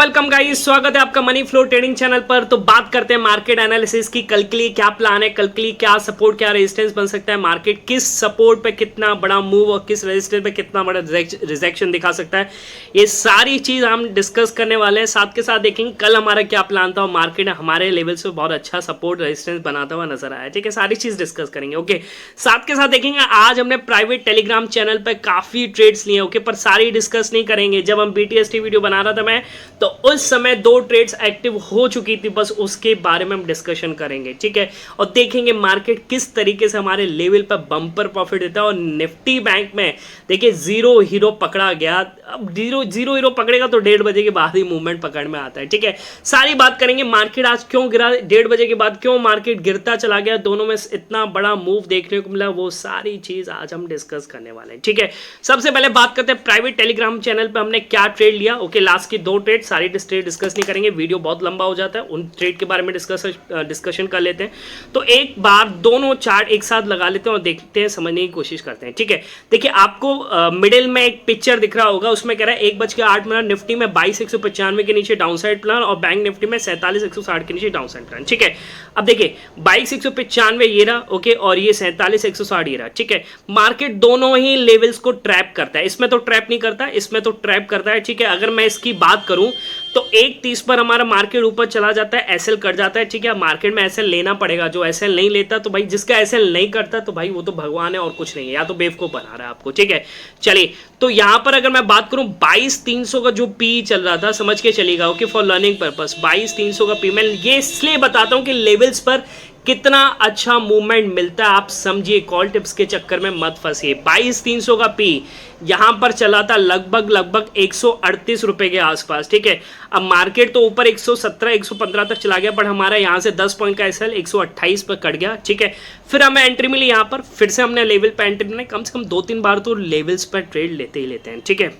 Welcome guys, स्वागत है आपका मनी फ्लो ट्रेडिंग चैनल पर। तो बात करते हैं मार्केट एनालिसिस की। कल के लिए क्या प्लान है, कल के लिए क्या सपोर्ट क्या रेजिस्टेंस बन सकता है, मार्केट किस सपोर्ट पे कितना बड़ा मूव और किस रेजिस्टेंस पे कितना बड़ा रिजेक्शन दिखा सकता है, ये सारी चीज हम डिस्कस करने वाले हैं। साथ के साथ देखेंगे कल हमारा क्या प्लान था और मार्केट हमारे लेवल से बहुत अच्छा सपोर्ट रेजिस्टेंस बनाता हुआ नजर आया। ठीक है, सारी चीज डिस्कस करेंगे। ओके, साथ के साथ देखेंगे आज हमने प्राइवेट टेलीग्राम चैनल पर काफी ट्रेड्स लिए। ओके, पर सारी डिस्कस नहीं करेंगे। जब हम BTST वीडियो बना रहा था मैं, तो उस समय 2 ट्रेड्स एक्टिव हो चुकी थी, बस उसके बारे में हम डिस्कशन करेंगे। ठीक है, और देखेंगे मार्केट किस तरीके से हमारे लेवल पर बम्पर प्रॉफिट देता है। और निफ्टी बैंक में देखिए जीरो हीरो पकड़ा गया। अब जीरो हीरो पकड़ेगा तो 1:30 बजे के बाद ही मूवमेंट पकड़ में आता है। ठीक है, सारी बात करेंगे। मार्केट आज क्यों गिरा, 1:30 बजे के बाद क्यों मार्केट गिरता चला गया, दोनों में इतना बड़ा मूव देखने को मिला, वो सारी चीज आज हम डिस्कस करने वाले हैं। ठीक है, सबसे पहले बात करते हैं प्राइवेट टेलीग्राम चैनल पर हमने क्या ट्रेड लिया। ओके, लास्ट की 2 ट्रेड, सारी ट्रेड डिस्कस नहीं करेंगे, वीडियो बहुत लंबा हो जाता है। उन ट्रेड के बारे में डिस्कशन कर लेते हैं। तो एक बार दोनों चार्ट एक साथ लगा लेते हैं और देखते हैं, समझने की कोशिश करते हैं। ठीक है, देखिए आपको मिडिल में एक पिक्चर दिख रहा होगा, उसमें कह रहा है 1:08 निफ्टी में 22,195 के नीचे डाउनसाइड प्लान और बैंक निफ्टी में 47,160 के नीचे डाउनसाइड प्लान। ठीक है, अब देखिए 22,195 ये रहा, ओके, और ये 47,160 ये रहा। ठीक है, मार्केट दोनों ही लेवल्स को ट्रैप करता है। इसमें तो ट्रैप नहीं करता, इसमें तो ट्रैप करता है। ठीक है, अगर मैं इसकी बात करूं तो 1:30 पर हमारा मार्केट ऊपर चला जाता है, एसएल कट जाता है। ठीक है, मार्केट में एसएल लेना पड़ेगा। जो एसएल नहीं लेता तो भाई, जिसका एसएल नहीं करता तो भाई वो तो भगवान है और कुछ नहीं है, या तो बेवकूफ बना रहा है आपको। ठीक है, चलिए, तो यहां पर अगर मैं बात करूं 22,300 का जो पी चल रहा था, समझ के चलिएगा। ओके, फॉर लर्निंग पर्पस 22,300 का पी। मैं ये इसलिए बताता हूं कि लेवल्स पर कितना अच्छा मूवमेंट मिलता है, आप समझिए। कॉल टिप्स के चक्कर में मत फंसिए। 22,300 का पी यहां पर चला था लगभग 138 रुपए के आसपास। ठीक है, अब मार्केट तो ऊपर 117 115 तक चला गया, पर हमारा यहां से 10 पॉइंट का एसएल 128 पर कट गया। ठीक है, फिर हमें एंट्री मिली यहां पर, फिर से हमने लेवल पर एंट्री मिली। कम से कम 2-3 बार तो लेवल्स पर ट्रेड लेते ही लेते हैं। ठीक है,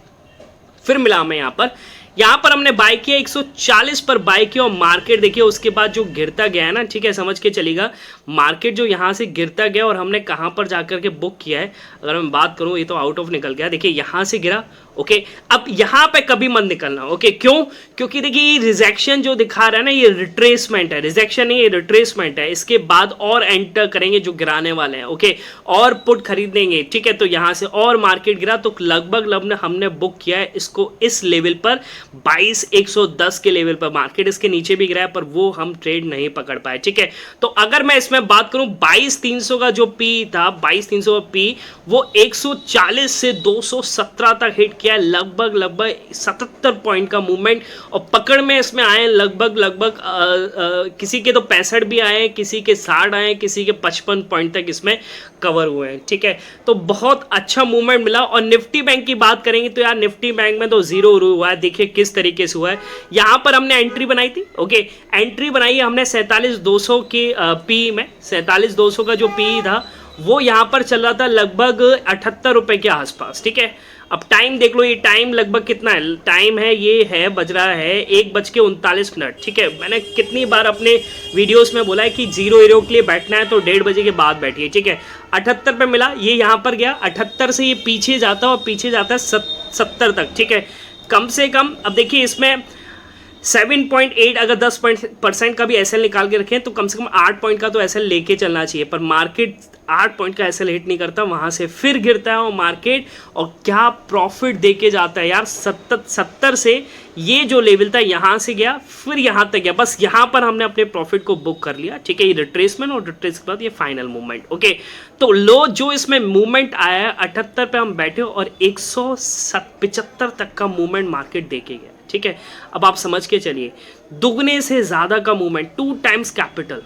फिर मिला हमें यहां पर हमने बाय किया 140 पर बाय किया और मार्केट देखिए उसके बाद जो गिरता गया है ना। ठीक है, समझ के चलिएगा, मार्केट जो यहां से गिरता गया और हमने कहां पर जाकर के बुक किया है, अगर मैं बात करूं ये तो आउट ऑफ निकल गया। देखिए यहां से गिरा। ओके, अब यहां पे कभी मत निकलना। ओके, क्यों? क्योंकि देखिए ये रिजेक्शन जो दिखा रहा है ना, ये रिट्रेसमेंट है, रिजेक्शन नहीं, ये रिट्रेसमेंट है। इसके बाद और एंटर करेंगे जो गिराने वाले हैं। ओके, और पुट खरीदेंगे। ठीक है, तो यहां से और मार्केट गिरा तो लगभग हमने बुक किया है इसको इस लेवल पर 22,110 के लेवल पर। मार्केट इसके नीचे भी गिरा है पर वो हम ट्रेड नहीं पकड़ पाए। ठीक है, तो अगर मैं इसमें बात करूं 22,300 का जो पी था, 22,300 का पी वो 140 से 217 तक हिट किया, लगभग 77 पॉइंट का मूवमेंट। और पकड़ में इसमें आए लगभग किसी के तो 65 भी आए, किसी के 60 आए, किसी के 55 पॉइंट तक इसमें कवर हुए हैं। ठीक है, तो बहुत अच्छा मूवमेंट मिला। और निफ्टी बैंक की बात करेंगे तो यार निफ्टी बैंक में तो जीरो हुआ है। देखिए किस तरीके से हुआ है। यहां पर हमने एंट्री बनाई थी। ओके, एंट्री बनाई है हमने 47,200 के पी में। 47,200 का जो पी था वो यहां पर चल रहा था लगभग 78 रुपए के आसपास। ठीक है, अब टाइम देख लो, ये टाइम लगभग कितना है, टाइम है ये है, बज रहा है 1:39। ठीक है, मैंने कितनी बार अपने वीडियोस में बोला है कि जीरो हीरो के लिए बैठना है तो 1:30 बजे के बाद बैठिए। ठीक है, 78 पे मिला, ये यहां पर गया 78 से ये पीछे जाता है और पीछे जाता है 70 तक। ठीक है, कम से कम अब देखिए इसमें 7.8 अगर 10% का भी एसएल निकाल के रखें तो कम से कम 8 पॉइंट का तो एसएल लेके चलना चाहिए। पर मार्केट 8 पॉइंट का एसएल हिट नहीं करता, वहां से फिर गिरता है और मार्केट और क्या प्रॉफिट देके जाता है यार। 70 से ये जो लेवल था यहां से गया, फिर यहां तक गया, बस यहां पर हमने अपने प्रॉफिट को बुक कर लिया। ठीक है, ये रिट्रेसमेंट और रिट्रेस के बाद ये फाइनल मूवमेंट। ओके, तो लो जो इसमें मूवमेंट आया है 78 पे हम बैठे और 175 तक का मूवमेंट मार्केट देके गया। ठीक है, अब आप समझ के चलिए, दुगने से ज्यादा का मूवमेंट, 2 टाइम्स कैपिटल।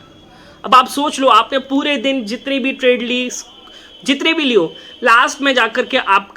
अब आप सोच लो, आपने पूरे दिन जितनी भी ट्रेड ली, जितने भी लियो, लास्ट में जाकर के आप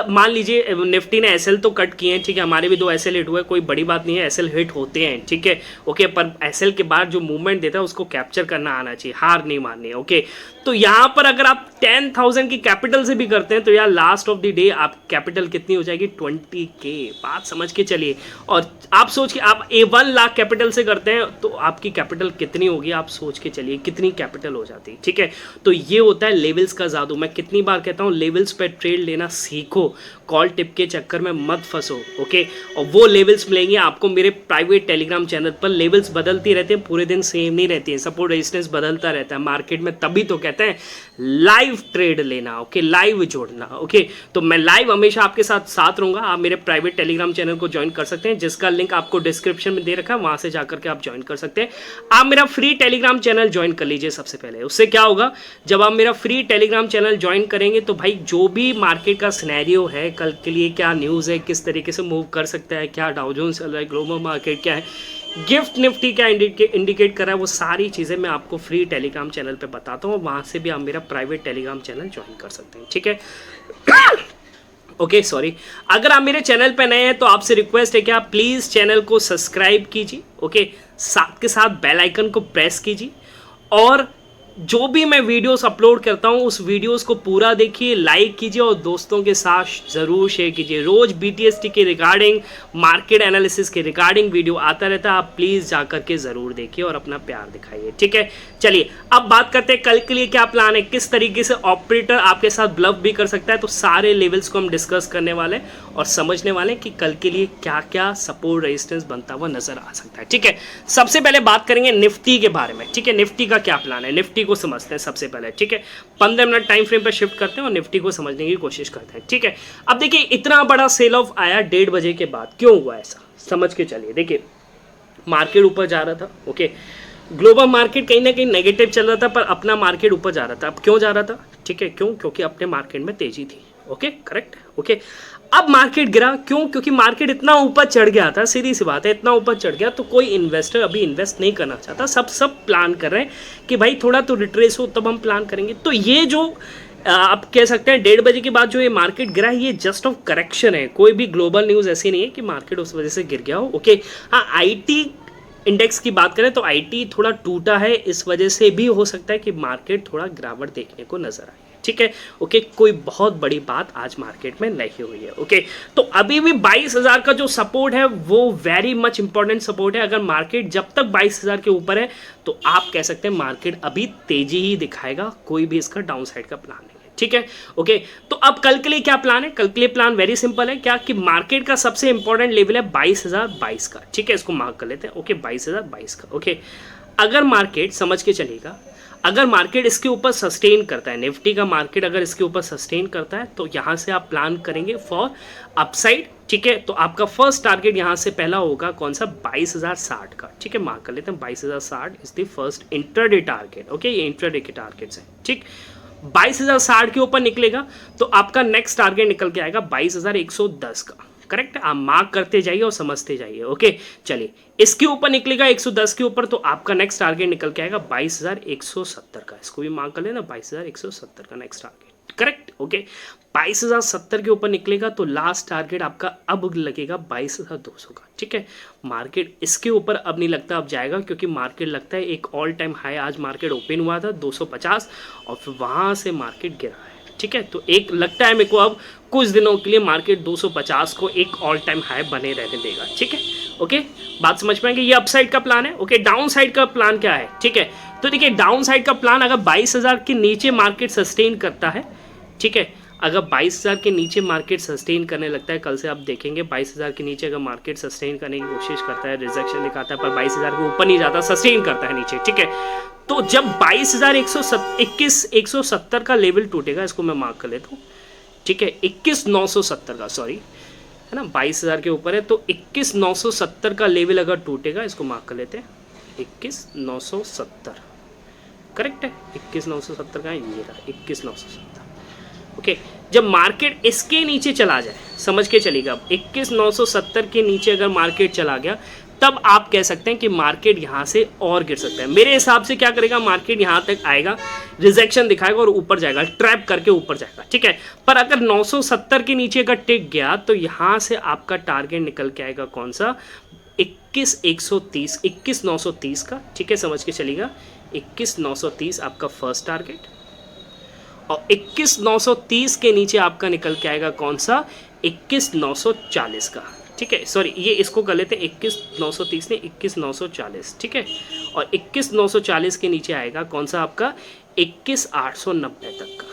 मान लीजिए निफ्टी ने एसएल तो कट किए हैं। ठीक है, हमारे भी 2 एसएल हिट हुए, कोई बड़ी बात नहीं है, एसएल हिट होते हैं। ठीक है, ओके, पर एसएल के बाद जो मूवमेंट देता है उसको कैप्चर करना आना चाहिए, हार नहीं माननी है। ओके, तो यहां पर अगर आप 10,000 की कैपिटल से भी करते हैं तो यार लास्ट ऑफ द डे आप कैपिटल कितनी हो जाएगी, 20K। बात समझ के चलिए। और आप सोच के आप 1 लाख कैपिटल से करते हैं तो आपकी कैपिटल कितनी होगी, आप सोच के चलिए कितनी कैपिटल हो जाती है। ठीक है, तो ये होता है लेवल्स का जादू। मैं कितनी बार कहता हूं लेवल्स पे ट्रेड लेना सीखो। कॉल टिप के चक्कर में मत फंसो, ओके। और वो लेवल्स मिलेंगे आपको मेरे प्राइवेट टेलीग्राम चैनल पर। लेवल्स बदलती रहते हैं, पूरे दिन सेम नहीं रहती है, सपोर्ट रेजिस्टेंस बदलता रहता है मार्केट में, तभी तो कहते हैं लाइव ट्रेड लेना, ओके, लाइव जोड़ना, ओके। तो मैं लाइव हमेशा आपके साथ रहूंगा। आप मेरे प्राइवेट टेलीग्राम चैनल को ज्वाइन कर सकते हैं, जिसका लिंक आपको डिस्क्रिप्शन में दे रखा है, वहां से जाकर के आप ज्वाइन कर सकते हैं। आप मेरा फ्री टेलीग्राम चैनल ज्वाइन कर लीजिए सबसे पहले। उससे क्या होगा, जब आप मेरा फ्री टेलीग्राम चैनल ज्वाइन करेंगे तो भाई जो भी मार्केट का सिनेरियो है, कल के लिए क्या न्यूज़ है, किस तरीके से मूव कर सकता है, क्या डाउ जोन्स चल रहा है, ग्लोबल मार्केट क्या है, गिफ्ट निफ्टी क्या इंडिकेट कर रहा है, वो सारी चीज़ें मैं आपको फ्री टेलीग्राम चैनल पे बताता हूँ। वहाँ से भी आप मेरा प्राइवेट टेलीग्राम चैनल ज्वाइन कर सकते हैं, ठीक है। ओके सॉरी, अगर आप मेरे चैनल पे नए हैं तो आपसे रिक्वेस्ट है कि आप प्लीज़ चैनल को सब्सक्राइब कीजिए, ओके, साथ के साथ बेल आइकन को प्रेस कीजिए, और जो भी मैं वीडियोस अपलोड करता हूँ उस वीडियोस को पूरा देखिए, लाइक कीजिए और दोस्तों के साथ ज़रूर शेयर कीजिए। रोज़ BTST के रिगार्डिंग, मार्केट एनालिसिस के रिगार्डिंग वीडियो आता रहता है, आप प्लीज़ जाकर के ज़रूर देखिए और अपना प्यार दिखाइए, ठीक है। चलिए अब बात करते हैं कल के लिए क्या प्लान है, किस तरीके से ऑपरेटर आपके साथ ब्लफ भी कर सकता है। तो सारे लेवल्स को हम डिस्कस करने वाले हैं और समझने वाले हैं कि कल के लिए क्या क्या सपोर्ट रेजिस्टेंस बनता हुआ नजर आ सकता है, ठीक है। सबसे पहले बात करेंगे निफ्टी के बारे में, ठीक है। निफ्टी का क्या प्लान है, निफ्टी को समझते हैं सबसे पहले, ठीक है। 15 मिनट टाइम फ्रेम पर शिफ्ट करते हैं और निफ्टी को समझने की कोशिश करते हैं, ठीक है। अब देखिए इतना बड़ा सेल ऑफ आया 1:30 बजे के बाद, क्यों हुआ ऐसा, समझ के चलिए। देखिए मार्केट ऊपर जा रहा था, ओके, ग्लोबल मार्केट कहीं ना कहीं नेगेटिव चल रहा था, पर अपना मार्केट ऊपर जा रहा था। अब क्यों जा रहा था, ठीक है, क्यों, क्योंकि अपने मार्केट में तेजी थी, ओके, करेक्ट, ओके। अब मार्केट गिरा, क्यों, क्योंकि मार्केट इतना ऊपर चढ़ गया था, सीधी सी बात है, इतना ऊपर चढ़ गया तो कोई इन्वेस्टर अभी इन्वेस्ट नहीं करना चाहता, सब प्लान कर रहे हैं कि भाई थोड़ा तो रिट्रेस हो तब हम प्लान करेंगे। तो ये जो आप कह सकते हैं 1:30 बजे के बाद जो ये मार्केट गिरा है, ये जस्ट ऑफ करेक्शन है, कोई भी ग्लोबल न्यूज़ ऐसी नहीं है कि मार्केट उस वजह से गिर गया हो, ओके। हाँ, IT इंडेक्स की बात करें तो IT थोड़ा टूटा है, इस वजह से भी हो सकता है कि मार्केट थोड़ा गिरावट देखने को नजर आए, ठीक है, ओके। कोई बहुत बड़ी बात आज मार्केट में नहीं हुई है, ओके। तो अभी भी 22,000 का जो सपोर्ट है वो वेरी मच इंपॉर्टेंट सपोर्ट है। अगर मार्केट जब तक 22,000 के ऊपर है तो आप कह सकते हैं मार्केट अभी तेजी ही दिखाएगा, कोई भी इसका डाउन साइड का प्लान नहीं है, ठीक है, ओके। तो अब कल के लिए क्या प्लान है, कल के लिए प्लान वेरी सिंपल है, क्या कि मार्केट का सबसे इंपॉर्टेंट लेवल है 22,022 का, ठीक है, इसको मार्क कर लेते हैं, ओके, 22,022 का, ओके। अगर मार्केट, समझ के चलिएगा, अगर मार्केट इसके ऊपर सस्टेन करता है, निफ्टी का मार्केट अगर इसके ऊपर सस्टेन करता है तो यहाँ से आप प्लान करेंगे फॉर अपसाइड, ठीक है। तो आपका फर्स्ट टारगेट यहाँ से पहला होगा कौन सा, 22,060 का, ठीक है, मार्क कर लेते हैं, 22,060 is the first intraday target, okay, ये इंट्राडे के टारगेट्स हैं, ठीक। 22,060 के ऊपर निकलेगा तो आपका नेक्स्ट टारगेट निकल के आएगा 22,110 का, करेक्ट। आप मार्क करते जाइए और समझते जाइए, ओके। चलिए इसके ऊपर निकलेगा 110 के ऊपर तो आपका नेक्स्ट टारगेट निकल के आएगा 22,170 का, इसको भी मार्क कर लेना, 22,170 का नेक्स्ट टारगेट, करेक्ट, ओके। 22,070 के ऊपर निकलेगा तो लास्ट टारगेट आपका अब लगेगा 22,200 का, ठीक है। मार्केट इसके ऊपर अब नहीं लगता अब जाएगा, क्योंकि मार्केट लगता है एक ऑल टाइम हाई, आज मार्केट ओपन हुआ था 250 और फिर वहाँ से मार्केट गिरा है, ठीक है। तो एक लगता है मेरे को अब कुछ दिनों के लिए मार्केट 250 को एक ऑल टाइम हाई बने रहने देगा, ठीक है, ओके। बात समझ में आएगी, ये अपसाइड का प्लान है, ओके। डाउन साइड का प्लान क्या है, ठीक है। तो देखिए डाउन साइड का प्लान, अगर 22,000 के नीचे मार्केट सस्टेन करता है, ठीक है, अगर 22,000 के नीचे मार्केट सस्टेन करने लगता है, कल से आप देखेंगे 22,000 के नीचे अगर मार्केट सस्टेन करने की कोशिश करता है, रिजेक्शन दिखाता है, पर 22,000 के ऊपर नहीं जाता, सस्टेन करता है नीचे, ठीक है। तो जब 22,170 का लेवल टूटेगा, इसको मैं मार्क कर लेता हूँ, ठीक है, 21,970 का, सॉरी, है ना, 22,000 के ऊपर है तो 21,970 का लेवल अगर टूटेगा, इसको मार्क कर लेते हैं, 21,970, करेक्ट है, 21,970 का ये रहा, 21,970, ओके। जब मार्केट इसके नीचे चला जाए, समझ के चलिएगा, 21,970 के नीचे अगर मार्केट चला गया तब आप कह सकते हैं कि मार्केट यहाँ से और गिर सकता है। मेरे हिसाब से क्या करेगा, मार्केट यहाँ तक आएगा, रिजेक्शन दिखाएगा और ऊपर जाएगा, ट्रैप करके ऊपर जाएगा, ठीक है। पर अगर 970 के नीचे अगर टिक गया तो यहाँ से आपका टारगेट निकल के आएगा कौन सा, 21,930 का, ठीक है, समझ के चलिएगा, 21,930 आपका फर्स्ट टारगेट, और 21,930 के नीचे आपका निकल के आएगा कौन सा, 21,940 का, ठीक है, सॉरी, ये इसको कर लेते हैं 21,930 ने 21,940, ठीक है, और 21,940 के नीचे आएगा कौन सा आपका 21,890 तक का,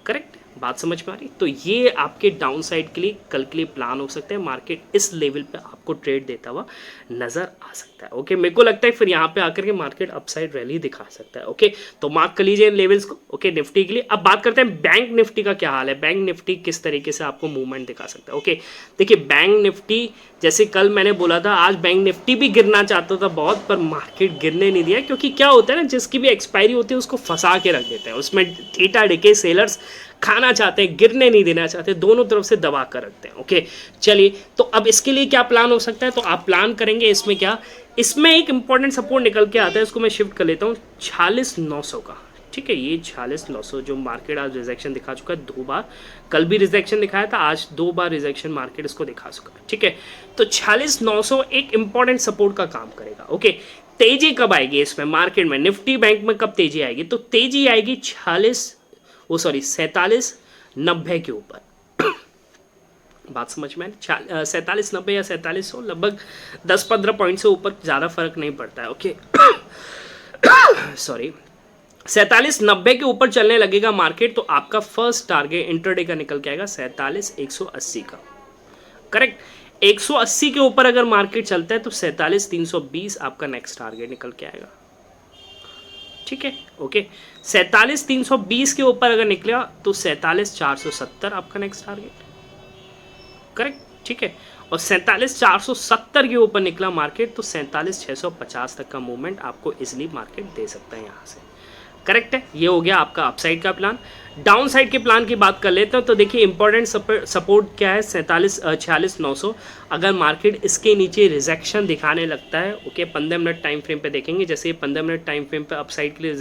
करेक्ट। बात समझ में आ रही? तो ये आपके डाउन साइड के लिए कल के लिए प्लान हो सकते हैं। मार्केट इस लेवल पे आपको ट्रेड देता हुआ नजर आ सकता है। ओके, मेरे को लगता है फिर यहाँ पे आकर के मार्केट अपसाइड रैली दिखा सकता है। ओके, तो मार्क कर लीजिए इन लेवल्स को। ओके, निफ्टी के लिए अब बात करते हैं बैंक निफ्टी का क्या हाल है। बैंक निफ्टी किस तरीके से आपको मूवमेंट दिखा सकता है। ओके, देखिए बैंक निफ्टी जैसे कल मैंने बोला था, आज बैंक निफ्टी भी गिरना चाहता था बहुत, पर मार्केट गिरने नहीं दिया, क्योंकि क्या होता है ना, जिसकी भी एक्सपायरी होती है उसको फंसा के रख देते हैं, उसमें थीटा डिके सेलर्स खाना चाहते हैं, गिरने नहीं देना चाहते, दोनों तरफ से दबा कर रखते हैं। ओके, चलिए, तो अब इसके लिए क्या प्लान हो सकता है, तो आप प्लान करेंगे इसमें क्या, इसमें एक इंपॉर्टेंट सपोर्ट निकल के आता है, इसको मैं शिफ्ट कर लेता हूँ 46,900 का। ठीक है, ये 46,900 जो मार्केट आज रिजेक्शन दिखा चुका है 2 बार, कल भी रिजेक्शन दिखाया था, आज 2 बार रिजेक्शन मार्केट इसको दिखा चुका है। ठीक है, तो 46,900 एक इंपॉर्टेंट सपोर्ट का काम करेगा। ओके, तेजी कब आएगी इसमें मार्केट में, निफ्टी बैंक में कब तेजी आएगी, तो तेजी आएगी 47,90 के ऊपर। बात समझ में, 47,90 या 4700, लगभग 10-15 पॉइंट से ऊपर ज़्यादा फर्क नहीं पड़ता है। ओके, सॉरी, 47,90 के ऊपर चलने लगेगा मार्केट, तो आपका फर्स्ट टारगेट इंटरडे का निकल के आएगा 47,180 का। करेक्ट, 180 के ऊपर अगर मार्केट चलता है तो 47,320 आपका नेक्स्ट टारगेट निकल के आएगा। ठीक है, ओके, 47,320 के ऊपर अगर निकला तो 47,470 आपका नेक्स्ट टारगेट। करेक्ट, ठीक है, और 47,470 के ऊपर निकला मार्केट तो 47,650 तक का मूवमेंट आपको इजिली मार्केट दे सकता है यहाँ से। करेक्ट है, ये हो गया आपका अपसाइड का प्लान। डाउन साइड के प्लान की बात कर लेते हैं, तो देखिए इंपॉर्टेंट सपोर्ट क्या है, 46,900। अगर मार्केट इसके नीचे रिजेक्शन दिखाने लगता है, ओके, 15 मिनट टाइम फ्रेम पे देखेंगे, जैसे ये 15 मिनट टाइम फ्रेम पे अपसाइड के लिए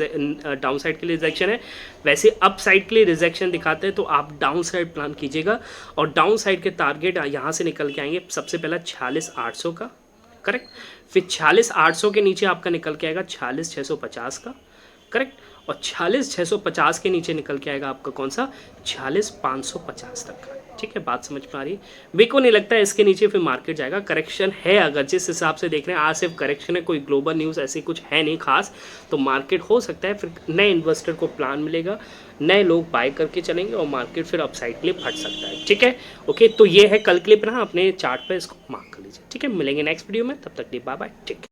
डाउन साइड के लिए रिजेक्शन है, वैसे अप साइड के लिए रिजेक्शन दिखाते हैं, तो आप डाउन साइड प्लान कीजिएगा। और डाउन साइड के टारगेट यहाँ से निकल के आएंगे, सबसे पहला 46,800 का। करेक्ट, फिर 46,800 के नीचे आपका निकल के आएगा 46,650 का। करेक्ट, और 46,650 के नीचे निकल के आएगा आपका कौन सा, 46,550 तक का। ठीक है, बात समझ में आ रही है? मेरे को नहीं लगता है इसके नीचे फिर मार्केट जाएगा। करेक्शन है, अगर जिस हिसाब से देख रहे हैं आज सिर्फ करेक्शन है, कोई ग्लोबल न्यूज़ ऐसी कुछ है नहीं खास, तो मार्केट हो सकता है फिर नए इन्वेस्टर को प्लान मिलेगा, नए लोग बाय करके चलेंगे और मार्केट फिर अपसाइड के लिए फट सकता है। ठीक है, ओके, तो ये है कल के लिए प्लान, अपने चार्ट पर इसको मार्क कर लीजिए। ठीक है, मिलेंगे नेक्स्ट वीडियो में, तब तक बाय बाय, ठीक है।